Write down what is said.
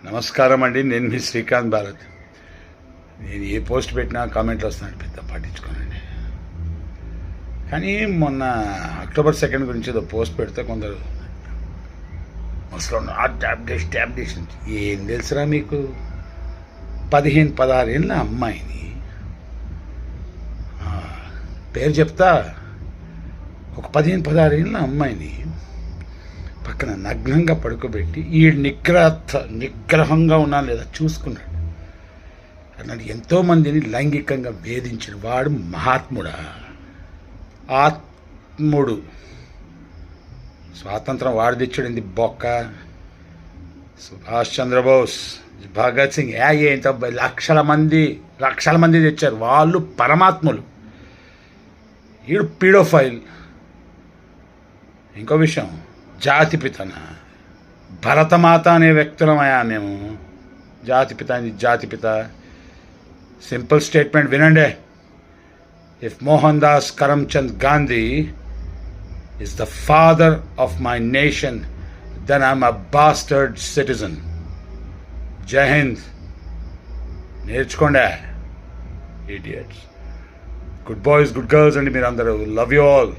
నమస్కారం అండి. నేను మీ శ్రీకాంత్ భారత్. నేను ఏ పోస్ట్ పెట్టినా కామెంట్లు వస్తున్నాడు, పెద్ద పట్టించుకోనండి. కానీ మొన్న అక్టోబర్ 2 గురించి ఏదో పోస్ట్ పెడితే కొందరు ముసలు ట్యాబ్లెషన్ ఏం తెలుసురా మీకు? 15-16 ఏళ్ళ అమ్మాయిని పేరు చెప్తా, ఒక 15-16 ఏళ్ళ అమ్మాయిని పక్కన నగ్నంగా పడుకోబెట్టి ఈ నిగ్రహంగా ఉన్నా లేదా చూసుకున్నాడు. అన్నాడు ఎంతోమందిని లైంగికంగా వేధించిన వాడు మహాత్ముడా? ఆత్ముడు. స్వాతంత్రం వాడు తెచ్చాడింది బొక్క. సుభాష్ చంద్రబోస్, భగత్ సింగ్ ఏంత లక్షల మంది తెచ్చారు. వాళ్ళు పరమాత్ములు. ఈడు పీడోఫైల్. ఇంకో విషయం, జాతిపితన భరతమాత అనే వ్యక్తులమయా మేము. జాతిపిత సింపుల్ స్టేట్మెంట్ వినండి. If Mohan Das Karamchand Gandhi is the father of my nation, then I'm a bastard citizen. Jai Hind. నేర్చుకోండి idiots. Good boys, good girls, and మీరందరూ. Love you all.